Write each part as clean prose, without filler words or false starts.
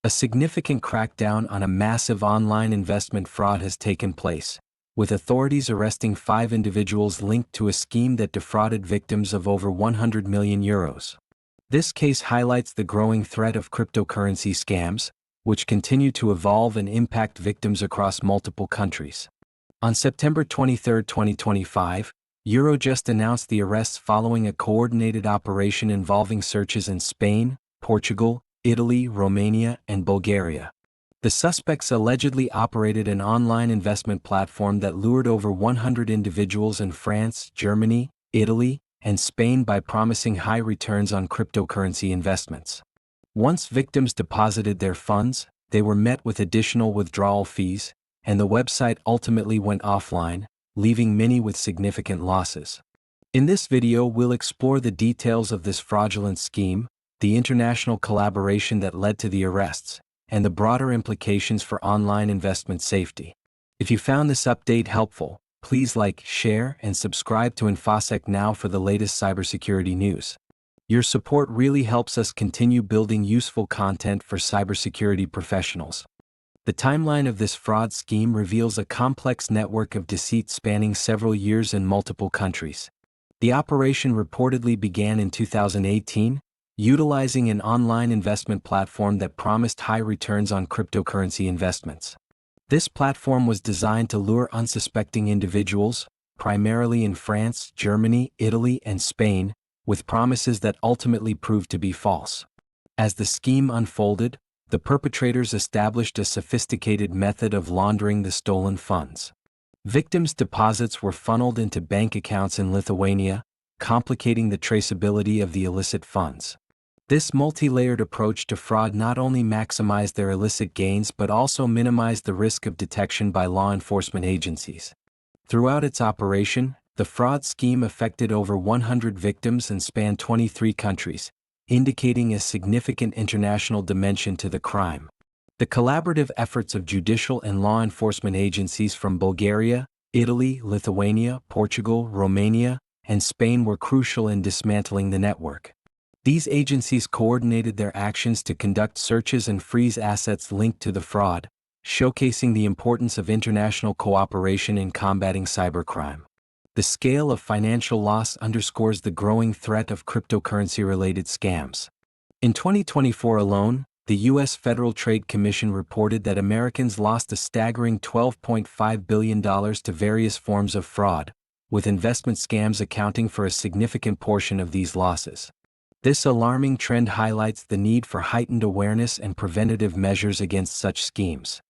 A significant crackdown on a massive online investment fraud has taken place, with authorities arresting 5 individuals linked to a scheme that defrauded victims of over €100 million. This case highlights the growing threat of cryptocurrency scams, which continue to evolve and impact victims across multiple countries. On September 23, 2025, Eurojust announced the arrests following a coordinated operation involving searches in Spain, Portugal, Italy, Romania, and Bulgaria. The suspects allegedly operated an online investment platform that lured over 100 individuals in France, Germany, Italy, and Spain by promising high returns on cryptocurrency investments. Once victims deposited their funds, they were met with additional withdrawal fees, and the website ultimately went offline, leaving many with significant losses. In this video, we'll explore the details of this fraudulent scheme, the international collaboration that led to the arrests, and the broader implications for online investment safety. If you found this update helpful, please like, share, and subscribe to InfoSec Now for the latest cybersecurity news. Your support really helps us continue building useful content for cybersecurity professionals. The timeline of this fraud scheme reveals a complex network of deceit spanning several years in multiple countries. The operation reportedly began in 2018, utilizing an online investment platform that promised high returns on cryptocurrency investments. This platform was designed to lure unsuspecting individuals, primarily in France, Germany, Italy, and Spain, with promises that ultimately proved to be false. As the scheme unfolded, the perpetrators established a sophisticated method of laundering the stolen funds. Victims' deposits were funneled into bank accounts in Lithuania, complicating the traceability of the illicit funds. This multi-layered approach to fraud not only maximized their illicit gains but also minimized the risk of detection by law enforcement agencies. Throughout its operation, the fraud scheme affected over 100 victims and spanned 23 countries, indicating a significant international dimension to the crime. The collaborative efforts of judicial and law enforcement agencies from Bulgaria, Italy, Lithuania, Portugal, Romania, and Spain were crucial in dismantling the network. These agencies coordinated their actions to conduct searches and freeze assets linked to the fraud, showcasing the importance of international cooperation in combating cybercrime. The scale of financial loss underscores the growing threat of cryptocurrency-related scams. In 2024 alone, the U.S. Federal Trade Commission reported that Americans lost a staggering $12.5 billion to various forms of fraud, with investment scams accounting for a significant portion of these losses. This alarming trend highlights the need for heightened awareness and preventative measures against such schemes.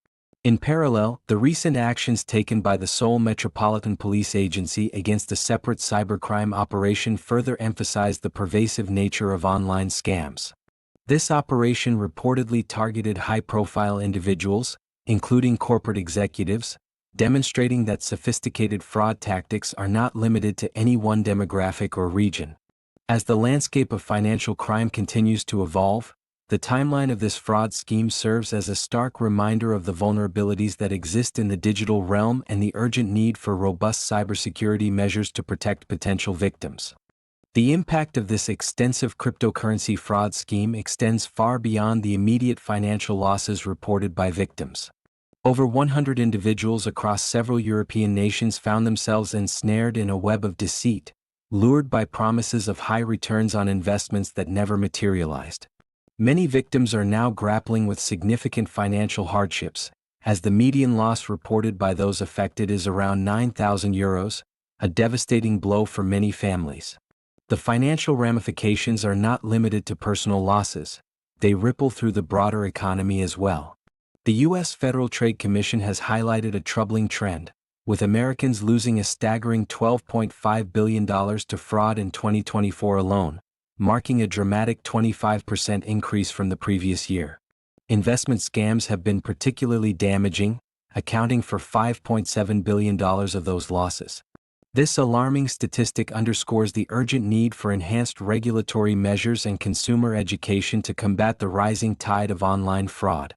In parallel, the recent actions taken by the Seoul Metropolitan Police Agency against a separate cybercrime operation further emphasized the pervasive nature of online scams. This operation reportedly targeted high-profile individuals, including corporate executives, demonstrating that sophisticated fraud tactics are not limited to any one demographic or region. As the landscape of financial crime continues to evolve, the timeline of this fraud scheme serves as a stark reminder of the vulnerabilities that exist in the digital realm and the urgent need for robust cybersecurity measures to protect potential victims. The impact of this extensive cryptocurrency fraud scheme extends far beyond the immediate financial losses reported by victims. Over 100 individuals across several European nations found themselves ensnared in a web of deceit, lured by promises of high returns on investments that never materialized. Many victims are now grappling with significant financial hardships, as the median loss reported by those affected is around €9,000, a devastating blow for many families. The financial ramifications are not limited to personal losses, they ripple through the broader economy as well. The U.S. Federal Trade Commission has highlighted a troubling trend, with Americans losing a staggering $12.5 billion to fraud in 2024 alone, marking a dramatic 25% increase from the previous year. Investment scams have been particularly damaging, accounting for $5.7 billion of those losses. This alarming statistic underscores the urgent need for enhanced regulatory measures and consumer education to combat the rising tide of online fraud.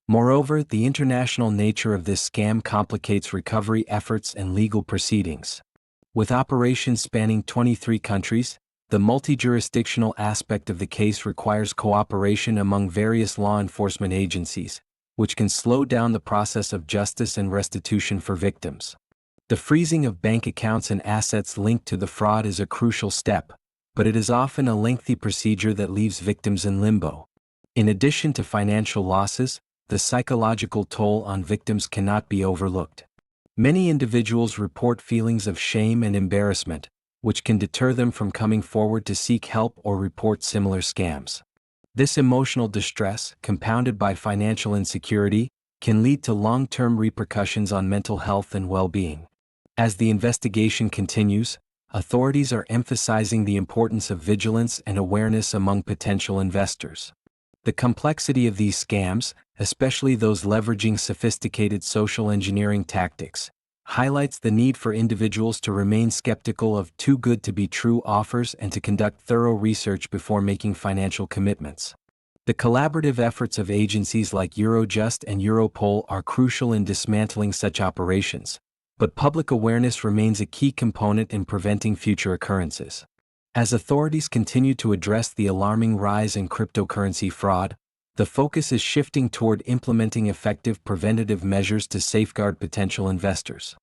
Moreover, the international nature of this scam complicates recovery efforts and legal proceedings. With operations spanning 23 countries, The multi-jurisdictional aspect of the case requires cooperation among various law enforcement agencies, which can slow down the process of justice and restitution for victims. The freezing of bank accounts and assets linked to the fraud is a crucial step, but it is often a lengthy procedure that leaves victims in limbo. In addition to financial losses, the psychological toll on victims cannot be overlooked. Many individuals report feelings of shame and embarrassment, which can deter them from coming forward to seek help or report similar scams. This emotional distress, compounded by financial insecurity, can lead to long-term repercussions on mental health and well-being. As the investigation continues, authorities are emphasizing the importance of vigilance and awareness among potential investors. The complexity of these scams, especially those leveraging sophisticated social engineering tactics, highlights the need for individuals to remain skeptical of too good to be true offers and to conduct thorough research before making financial commitments. The collaborative efforts of agencies like Eurojust and Europol are crucial in dismantling such operations, but public awareness remains a key component in preventing future occurrences. As authorities continue to address the alarming rise in cryptocurrency fraud, the focus is shifting toward implementing effective preventative measures to safeguard potential investors.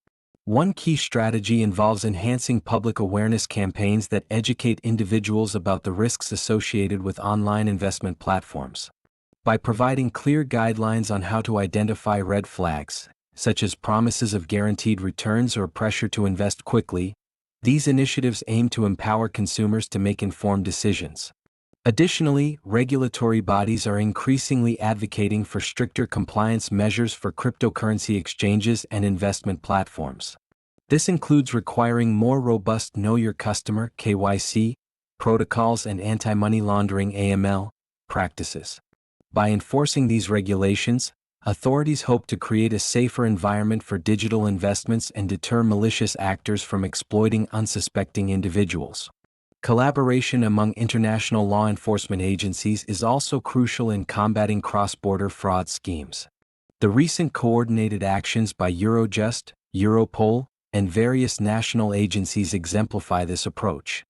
One key strategy involves enhancing public awareness campaigns that educate individuals about the risks associated with online investment platforms. By providing clear guidelines on how to identify red flags, such as promises of guaranteed returns or pressure to invest quickly, these initiatives aim to empower consumers to make informed decisions. Additionally, regulatory bodies are increasingly advocating for stricter compliance measures for cryptocurrency exchanges and investment platforms. This includes requiring more robust Know Your Customer (KYC) protocols and anti-money laundering (AML) practices. By enforcing these regulations, authorities hope to create a safer environment for digital investments and deter malicious actors from exploiting unsuspecting individuals. Collaboration among international law enforcement agencies is also crucial in combating cross-border fraud schemes. The recent coordinated actions by Eurojust, Europol, and various national agencies exemplify this approach.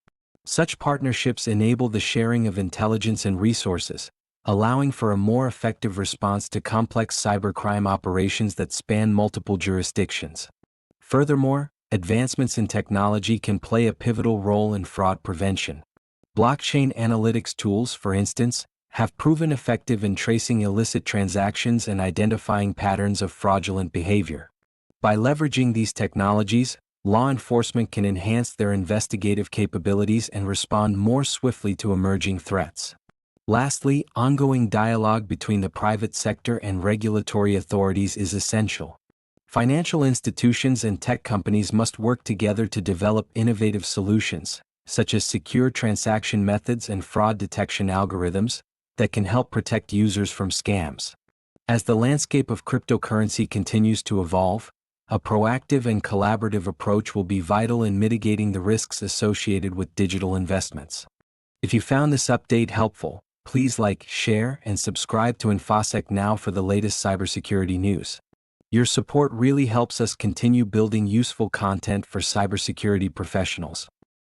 Such partnerships enable the sharing of intelligence and resources, allowing for a more effective response to complex cybercrime operations that span multiple jurisdictions. Furthermore, advancements in technology can play a pivotal role in fraud prevention. Blockchain analytics tools, for instance, have proven effective in tracing illicit transactions and identifying patterns of fraudulent behavior. By leveraging these technologies, law enforcement can enhance their investigative capabilities and respond more swiftly to emerging threats. Lastly, ongoing dialogue between the private sector and regulatory authorities is essential. Financial institutions and tech companies must work together to develop innovative solutions, such as secure transaction methods and fraud detection algorithms, that can help protect users from scams. As the landscape of cryptocurrency continues to evolve, a proactive and collaborative approach will be vital in mitigating the risks associated with digital investments. If you found this update helpful, please like, share, and subscribe to InfoSec Now for the latest cybersecurity news. Your support really helps us continue building useful content for cybersecurity professionals.